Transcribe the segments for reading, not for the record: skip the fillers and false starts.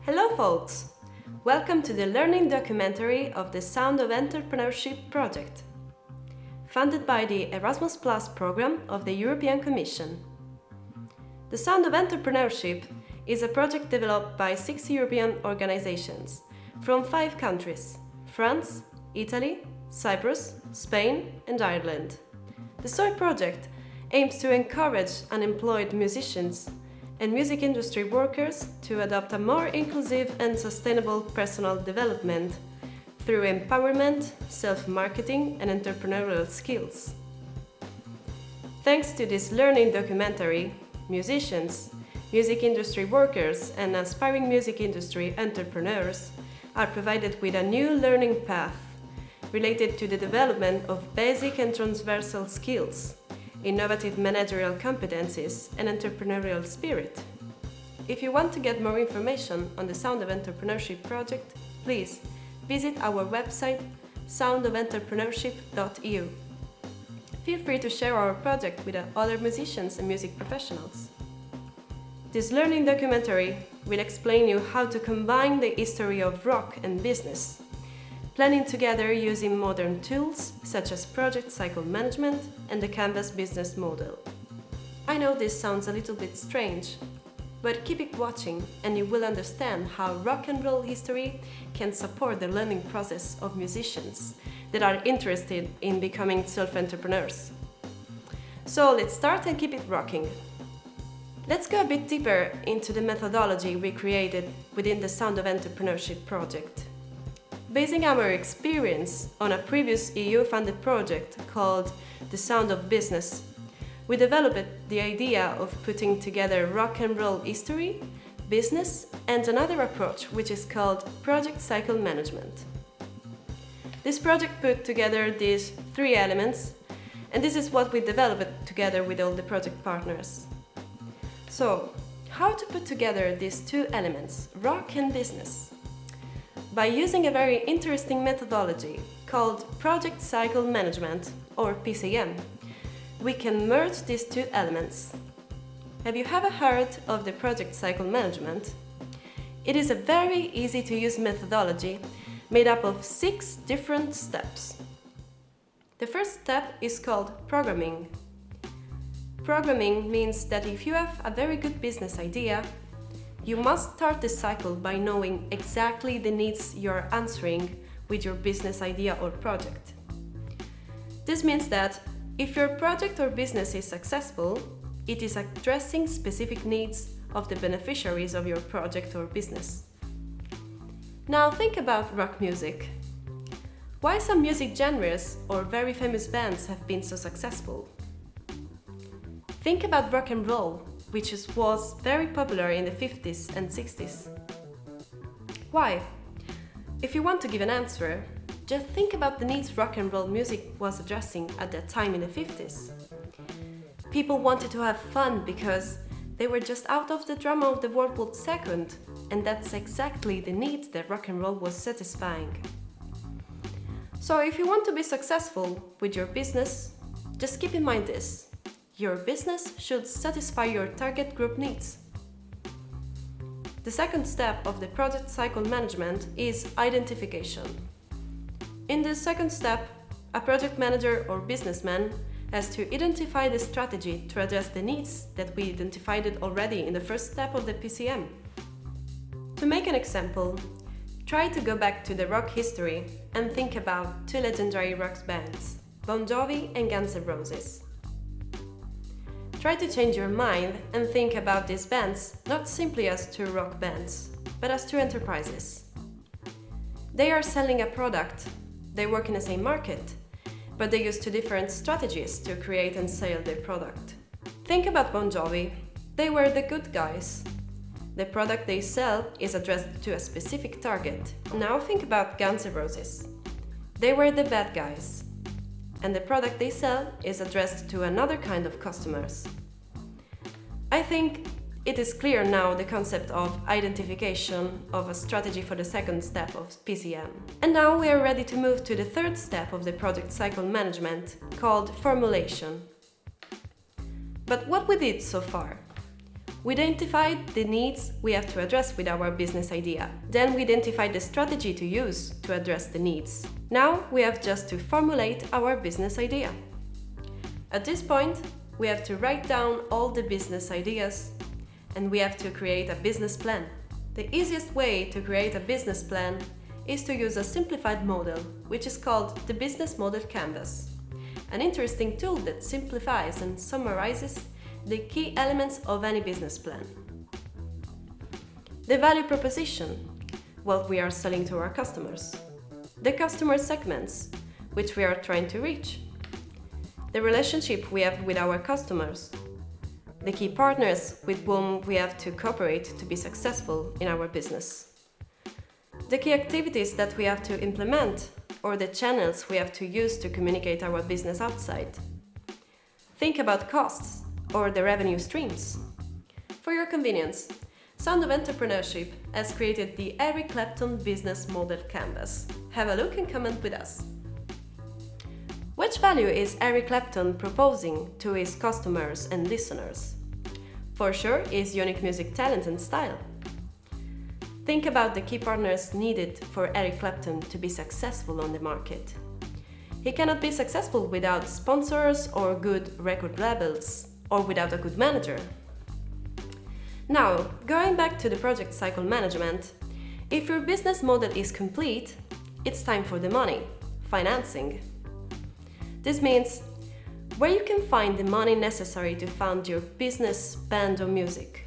Hello folks! Welcome to the learning documentary of the Sound of Entrepreneurship project, funded by the Erasmus Plus program of the European Commission. The Sound of Entrepreneurship is a project developed by 6 European organizations from 5 countries: France, Italy, Cyprus, Spain and Ireland. The SOI project aims to encourage unemployed musicians and music industry workers to adopt a more inclusive and sustainable personal development through empowerment, self-marketing and entrepreneurial skills. Thanks to this learning documentary, musicians, music industry workers and aspiring music industry entrepreneurs are provided with a new learning path related to the development of basic and transversal skills, innovative managerial competencies and entrepreneurial spirit. If you want to get more information on the Sound of Entrepreneurship project, please visit our website soundofentrepreneurship.eu. Feel free to share our project with other musicians and music professionals. This learning documentary will explain you how to combine the history of rock and business, planning together using modern tools such as project cycle management and the Canvas business model. I know this sounds a little bit strange, but keep it watching and you will understand how rock and roll history can support the learning process of musicians that are interested in becoming self-entrepreneurs. So let's start and keep it rocking. Let's go a bit deeper into the methodology we created within the Sound of Entrepreneurship project. Basing our experience on a previous EU-funded project called The Sound of Business, we developed the idea of putting together rock and roll history, business, and another approach which is called project cycle management. This project put together these 3 elements, and this is what we developed together with all the project partners. So, how to put together these 2 elements, rock and business? By using a very interesting methodology called Project Cycle Management, or PCM, we can merge these 2 elements. Have you ever heard of the Project Cycle Management? It is a very easy to use methodology made up of 6 different steps. The first step is called programming. Programming means that if you have a very good business idea, you must start the cycle by knowing exactly the needs you're answering with your business idea or project. This means that if your project or business is successful, it is addressing specific needs of the beneficiaries of your project or business. Now think about rock music. Why some music genres or very famous bands have been so successful? Think about rock and roll, which was very popular in the 50s and 60s. Why? If you want to give an answer, just think about the needs rock and roll music was addressing at that time in the 50s. People wanted to have fun because they were just out of the drama of the World War II, and that's exactly the need that rock and roll was satisfying. So if you want to be successful with your business, just keep in mind this. Your business should satisfy your target group needs. The second step of the project cycle management is identification. In this second step, a project manager or businessman has to identify the strategy to address the needs that we identified already in the first step of the PCM. To make an example, try to go back to the rock history and think about 2 legendary rock bands, Bon Jovi and Guns N' Roses. Try to change your mind and think about these bands not simply as 2 rock bands, but as 2 enterprises. They are selling a product, they work in the same market, but they use 2 different strategies to create and sell their product. Think about Bon Jovi. They were the good guys. The product they sell is addressed to a specific target. Now think about Guns N' Roses. They were the bad guys, and the product they sell is addressed to another kind of customers. I think it is clear now the concept of identification of a strategy for the second step of PCM. And now we are ready to move to the third step of the project cycle management, called formulation. But what we did so far? We identified the needs we have to address with our business idea. Then we identified the strategy to use to address the needs. Now we have just to formulate our business idea. At this point, we have to write down all the business ideas and we have to create a business plan. The easiest way to create a business plan is to use a simplified model, which is called the Business Model Canvas, an interesting tool that simplifies and summarizes the key elements of any business plan. The value proposition, what we are selling to our customers. The customer segments, which we are trying to reach. The relationship we have with our customers. The key partners with whom we have to cooperate to be successful in our business. The key activities that we have to implement or the channels we have to use to communicate our business outside. Think about costs or the revenue streams. For your convenience, Sound of Entrepreneurship has created the Eric Clapton Business Model Canvas. Have a look and comment with us. Which value is Eric Clapton proposing to his customers and listeners? For sure, his unique music talent and style. Think about the key partners needed for Eric Clapton to be successful on the market. He cannot be successful without sponsors or good record labels, or without a good manager. Now, going back to the project cycle management, if your business model is complete, it's time for the money, financing. This means where you can find the money necessary to fund your business, band or music.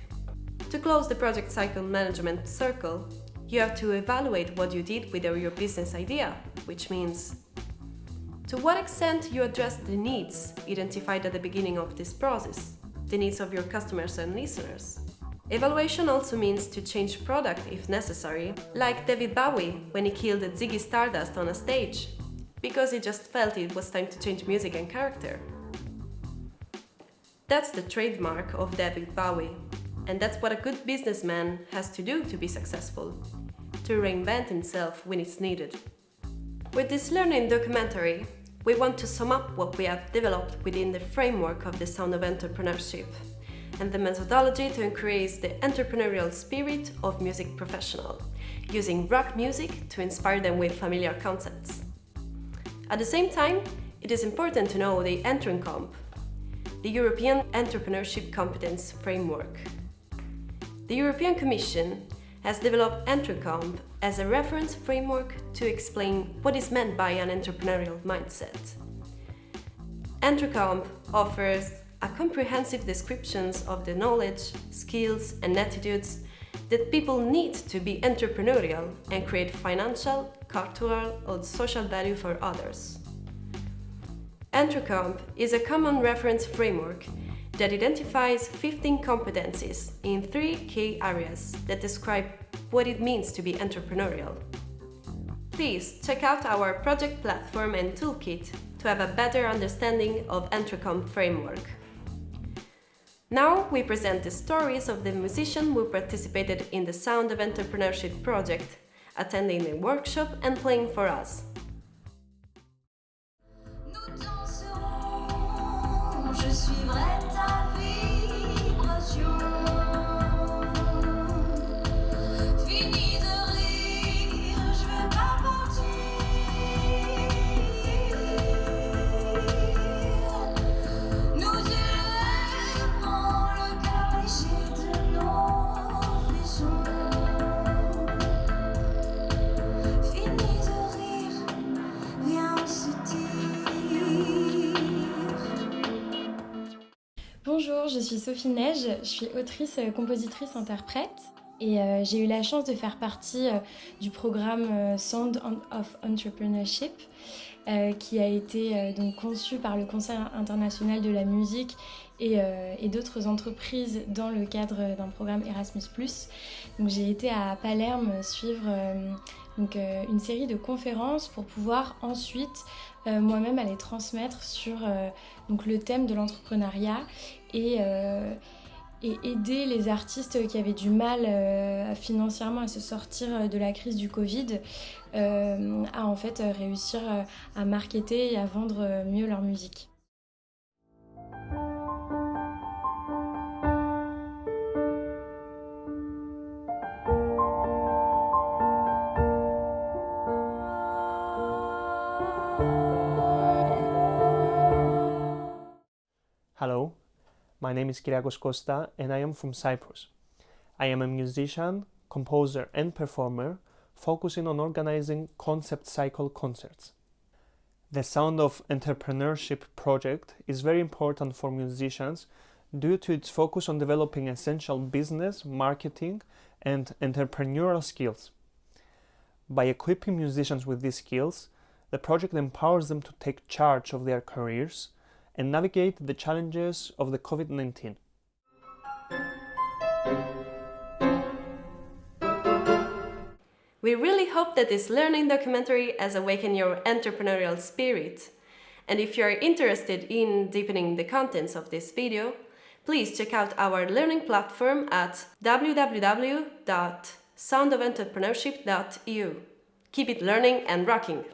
To close the project cycle management circle, you have to evaluate what you did with your business idea, which means to what extent you addressed the needs identified at the beginning of this process, the needs of your customers and listeners. Evaluation also means to change product if necessary, like David Bowie when he killed Ziggy Stardust on a stage, because he just felt it was time to change music and character. That's the trademark of David Bowie, and that's what a good businessman has to do to be successful, to reinvent himself when it's needed. With this learning documentary, we want to sum up what we have developed within the framework of the Sound of Entrepreneurship and the methodology to increase the entrepreneurial spirit of music professionals, using rock music to inspire them with familiar concepts. At the same time, it is important to know the Entrencomp, the European Entrepreneurship Competence Framework. The European Commission has developed Entrencomp as a reference framework to explain what is meant by an entrepreneurial mindset. Entrencomp offers a comprehensive descriptions of the knowledge, skills and attitudes that people need to be entrepreneurial and create financial, cultural or social value for others. Entrencomp is a common reference framework that identifies 15 competencies in 3 key areas that describe what it means to be entrepreneurial. Please check out our project platform and toolkit to have a better understanding of Entrencomp framework. Now we present the stories of the musicians who participated in the Sound of Entrepreneurship project, attending the workshop and playing for us. Je suivrai ta vibration. Fini de rire, je vais pas partir. Nous élèverons le cœur léger de nos frissons. Fini de rire, viens on se tire. Bonjour, je suis Sophie Neige, je suis autrice, compositrice, interprète et j'ai eu la chance de faire partie du programme Sound of Entrepreneurship qui a été donc conçu par le Conseil international de la musique et d'autres entreprises dans le cadre d'un programme Erasmus+. Donc j'ai été à Palerme suivre une série de conférences pour pouvoir ensuite moi-même aller transmettre sur donc le thème de l'entrepreneuriat et aider les artistes qui avaient du mal financièrement à se sortir de la crise du Covid à en fait réussir à marketer et à vendre mieux leur musique. Hello, my name is Kyriakos Costa and I am from Cyprus. I am a musician, composer and performer focusing on organizing concept cycle concerts. The Sound of Entrepreneurship project is very important for musicians due to its focus on developing essential business, marketing and entrepreneurial skills. By equipping musicians with these skills, the project empowers them to take charge of their careers and navigate the challenges of the COVID-19. We really hope that this learning documentary has awakened your entrepreneurial spirit. And if you are interested in deepening the contents of this video, please check out our learning platform at www.soundofentrepreneurship.eu. Keep it learning and rocking!